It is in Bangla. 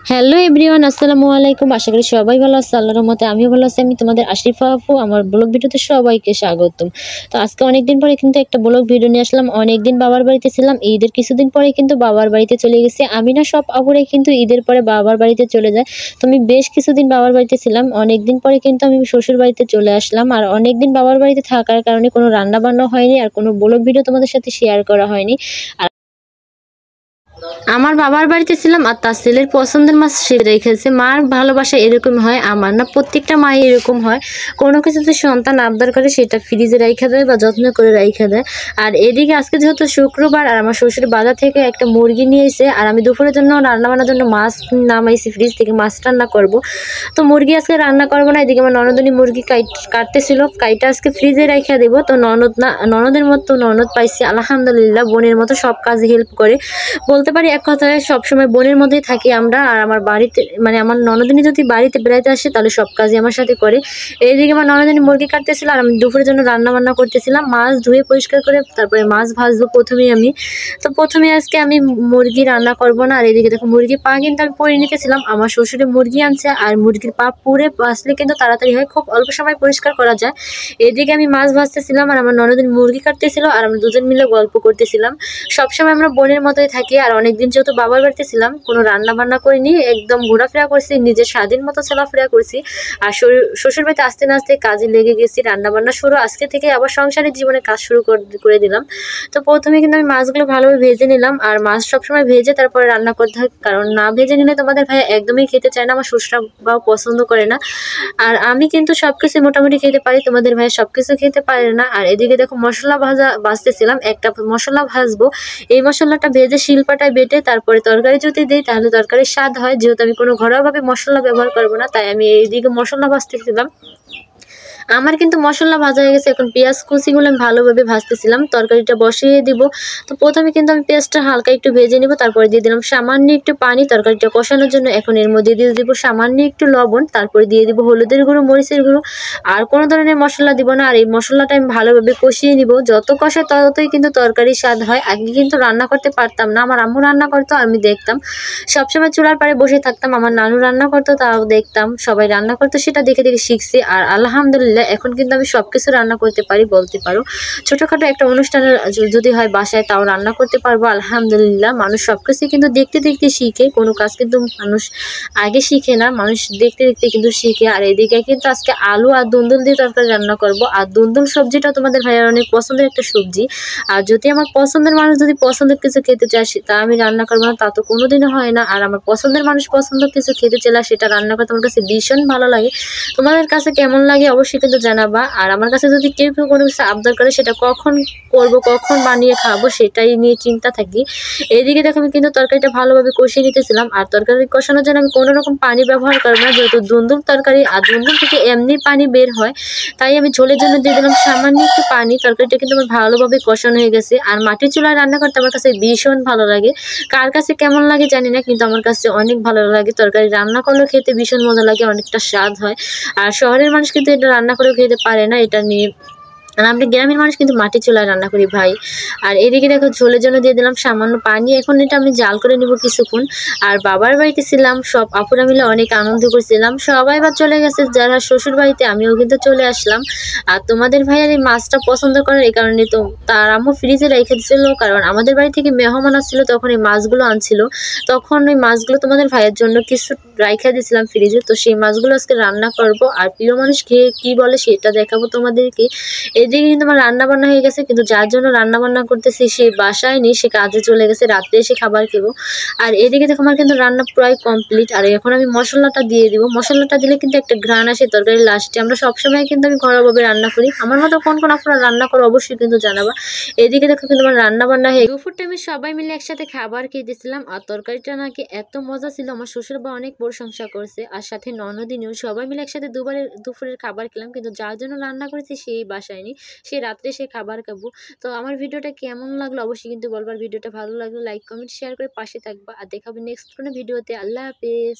হ্যালো এভরিওয়ান, আসসালামু আলাইকুম। আশা করি সবাই ভালো আছে। আল্লাহর রহমতে আমিও ভালো আছি। আমি তোমাদের আশিফা আপু। আমার ব্লগ ভিডিওতে সবাইকে স্বাগতম। তো আজকে অনেকদিন পরে কিন্তু একটা ব্লগ ভিডিও নিয়ে আসলাম। অনেকদিন বাবার বাড়িতে ছিলাম। ঈদের কিছুদিন পরে কিন্তু বাবার বাড়িতে চলে গেছি। আমি না সব আপুরে কিন্তু ঈদের পরে বাবার বাড়িতে চলে যায়। তো আমি বেশ কিছুদিন বাবার বাড়িতে ছিলাম। অনেকদিন পরে কিন্তু আমি শ্বশুর বাড়িতে চলে আসলাম। আর অনেকদিন বাবার বাড়িতে থাকার কারণে কোনো রান্না বান্না হয়নি, আর কোনো ব্লগ ভিডিও তোমাদের সাথে শেয়ার করা হয়নি। আর আমার বাবার বাড়িতে ছিলাম, আর তার ছেলের পছন্দের মাছ সে রেখেছে। মার ভালোবাসা এরকম হয়, আমার না প্রত্যেকটা মাই এরকম হয়। কোনো কিছুতে সন্তান আবদার করে সেটা ফ্রিজে রাইখা দেয় বা যত্ন করে রাইখা দেয়। আর এদিকে আজকে যেহেতু শুক্রবার, আর আমার শ্বশুর বাজার থেকে একটা মুরগি নিয়ে এসে, আর আমি দুপুরের জন্য রান্না বান্নার জন্য মাছ নামাইছি ফ্রিজ থেকে, মাছ রান্না করব। তো মুরগি আজকে রান্না করবো না। এদিকে আমার ননদনী মুরগি কাটতেছিল, কাইটা আজকে ফ্রিজে রাইখা দেবো। তো ননদের মতো ননদ পাইছি আলহামদুলিল্লাহ, বোনের মতো সব কাজে হেল্প করে। বলতে পারি এক কথায় সবসময় বোনের মধ্যেই থাকি আমরা। আর আমার বাড়িতে মানে আমার ননদিনী যদি বাড়িতে বেড়াইতে আসে তাহলে সব কাজই আমার সাথে করে। এইদিকে আমার ননদিনী মুরগি কাটতেছিল, আর আমি দুপুরের জন্য রান্না বান্না করতেছিলাম। মাছ ধুয়ে পরিষ্কার করে তারপরে মাছ ভাজবো প্রথমেই আমি। তো প্রথমে আজকে আমি মুরগি রান্না করব না। আর এদিকে দেখো মুরগির পা কিন্তু আমি পরে নিতেছিলাম। আমার শ্বশুরে মুরগি আনছে, আর মুরগির পা পুড়ে বাঁচলে কিন্তু তাড়াতাড়ি হয়, খুব অল্প সময় পরিষ্কার করা যায়। এদিকে আমি মাছ ভাজতেছিলাম, আর আমার ননদিনী মুরগি কাটতেছিল, আর আমরা দুজন মিলে গল্প করতেছিলাম। সবসময় আমরা বোনের মতোই থাকি। আর অনেকদিন যেহেতু বাবার বাড়িতে ছিলাম, কোনো রান্না বান্না করিনি, একদম ঘোরাফেরা করছি, নিজের স্বাধীন মতো চলাফেরা করছি। আর শ্বশুর বাড়িতে আসতে না আসতে কাজে লেগে গেছি, রান্না বান্না শুরু আজকে থেকে, আবার সংসারের জীবনে কাজ শুরু করে দিলাম। তো প্রথমে কিন্তু আমি মাছগুলো ভালোভাবে ভেজে নিলাম। আর মাছ সবসময় ভেজে তারপরে রান্না করতে হয়, কারণ না ভেজে নিলে তোমাদের ভাই একদমই খেতে চায় না, আমার শ্বশুরা বাও পছন্দ করে না। আর আমি কিন্তু সবকিছু মোটামুটি খেতে পারি, তোমাদের ভাই সবকিছু খেতে পারে না। আর এদিকে দেখো মশলা ভাজতেছিলাম, একটা মশলা ভাজবো। এই মশলাটা ভেজে শিলপাটায় বেটে তারপরে তরকারি যদি দিই তাহলে তরকারির স্বাদ হয়। যেহেতু আমি কোনো ঘরোয়াভাবে মশলা ব্যবহার করবো না, তাই আমি এইদিকে মশলা ভাজতেছিলাম। আমার কিন্তু মশলা ভাজা হয়ে গেছে। এখন পেঁয়াজ কুচিগুলো আমি ভালোভাবে ভাজতেছিলাম, তরকারিটা বসিয়ে দিব। তো প্রথমে কিন্তু আমি পেঁয়াজটা হালকা একটু ভেজে নিব, তারপরে দিয়ে দিলাম সামান্য একটু পানি তরকারিটা কষানোর জন্য। এখন এর মধ্যে দিয়ে দিব সামান্য একটু লবণ, তারপরে দিয়ে দিব হলুদের গুঁড়ো, মরিচের গুঁড়ো, আর কোনো ধরনের মশলা দিব না। আর এই মশলাটা আমি ভালোভাবে কষিয়ে নিব। যত কষায় ততই কিন্তু তরকারির স্বাদ হয়। আগে কিন্তু রান্না করতে পারতাম না, আমার আম্মু রান্না করতো, আমি দেখতাম। সবসময় চুলার পাড়ে বসে থাকতাম, আমার নানু রান্না করতো, তাও দেখতাম, সবাই রান্না করতো, সেটা দেখে দেখে শিখছি। আর আলহামদুলিল্লাহ এখন কিন্তু আমি সবকিছু রান্না করতে পারি বলতে পারো। ছোটখাটো একটা অনুষ্ঠানের যদি হয় বাসায়, তাও রান্না করতে পারবো আলহামদুলিল্লাহ। মানুষ সবকিছু কিন্তু দেখতে দেখতে শিখে, কোনো কাজ কিন্তু মানুষ আগে শিখে না, মানুষ দেখতে দেখতে কিন্তু শিখে। আর এদিকে কিন্তু আজকে আলু আর দুন্দুল দিয়ে তরকারি রান্না করব। আর দুন্দুল সবজিটা তোমাদের ভাইয়ের অনেক পছন্দের একটা সবজি। আর যদি আমার পছন্দের মানুষ যদি পছন্দের কিছু খেতে চায় তা আমি রান্না করবো না, তা তো কোনোদিনও হয় না। আর আমার পছন্দের মানুষ পছন্দ কিছু খেতে চাইলে সেটা রান্না করতে আমার কাছে ভীষণ ভালো লাগে। তোমাদের কাছে কেমন লাগে অবশ্যই কিন্তু জানাবা। আর আমার কাছে যদি কেউ কোনো কিছু আবদার করে সেটা কখন করব, কখন বানিয়ে খাবো, সেটাই নিয়ে চিন্তা থাকি। এদিকে দেখো আমি কিন্তু তরকারিটা ভালোভাবে কষিয়ে নিতেছিলাম। আর তরকারি কষানোর জন্য আমি কোনো রকম পানি ব্যবহার করবো না, যেহেতু দুন্দুল তরকারি, আর দুন্দুল থেকে এমনি পানি বের হয়, তাই আমি ঝোলের জন্য দিয়ে দিলাম সামান্য একটু পানি। তরকারিটা কিন্তু আমার ভালোভাবে কষানো হয়ে গেছে। আর মাটির চুলায় রান্না করতে আমার কাছে ভীষণ ভালো লাগে। কার কাছে কেমন লাগে জানি না, কিন্তু আমার কাছে অনেক ভালো লাগে। তরকারি রান্না করলে খেতে ভীষণ মজা লাগে, অনেকটা স্বাদ হয়। আর শহরের মানুষ কিন্তু এটা রান্না করেও খেতে পারে না, এটা নিয়ে। আর আমরা গ্রামের মানুষ কিন্তু মাটির চুলায় রান্না করি ভাই। আর এদিকে দেখো ঝোলের জন্য দিয়ে দিলাম সামান্য পানি। এখন এটা আমি জাল করে নিব কিছুক্ষণ। আর বাবার বাড়িতে ছিলাম, সব আপুরা মিলে অনেক আনন্দ করছিলাম। সবাই বা চলে গেছে যারা শ্বশুর বাড়িতে, আমিও কিন্তু চলে আসলাম। আর তোমাদের ভাইয়ের এই মাছটা পছন্দ করার এই কারণে তো তার আম্মু ফ্রিজে রেখে দিছিল, কারণ আমাদের বাড়ি থেকে মেহমান আসছিল, তখন এই মাছগুলো আনছিল। তখন ওই মাছগুলো তোমাদের ভাইয়ের জন্য কিছু রাইখা দিয়েছিলাম ফ্রিজে। তো সেই মাছগুলো আজকে রান্না করব, আর প্রিয় মানুষ খেয়ে কি বলে সেটা দেখাবো তোমাদেরকে। এদিকে কিন্তু আমার রান্না বান্না হয়ে গেছে, কিন্তু যার জন্য রান্না বান্না করতেছি সে বাসায় নেই, সে কাজে চলে গেছে, রাত্রে এসে খাবার খেবো। আর এদিকে দেখো আমার কিন্তু রান্না প্রায় কমপ্লিট। আর এখন আমি মশলাটা দিয়ে দিব। মশলাটা দিলে কিন্তু একটা ঘ্রাণ আসে তরকারির লাস্টে। আমরা সবসময় কিন্তু আমি ঘরোয়াভাবে রান্না করি। আমার মতো কোন কোন আপনারা রান্না করো অবশ্যই কিন্তু জানাবা। এদিকে দেখো কিন্তু আমার রান্না বান্না হয়ে দুপুর টাইমে সবাই মিলে একসাথে খাবার খেয়ে দিয়েছিলাম। আর তরকারিটা নাকি এত মজা ছিল, আমার শ্বশুর বা অনেক প্রশংসা করছে। আর সাথে ননদিনীও, সবাই মিলে একসাথে দুপুরের খাবার খেলাম, কিন্তু যার জন্য রান্না করেছি সেই বাসায় নেই, সে রাত্রে সে খাবার খাবো। তো আমার ভিডিওটা কেমন লাগলো অবশ্যই কিন্তু বলবার। ভিডিওটা ভালো লাগলো লাইক কমেন্ট শেয়ার করে পাশে থাকবা। আর দেখাবে নেক্সট কোনো ভিডিওতে। আল্লাহ হাফেজ।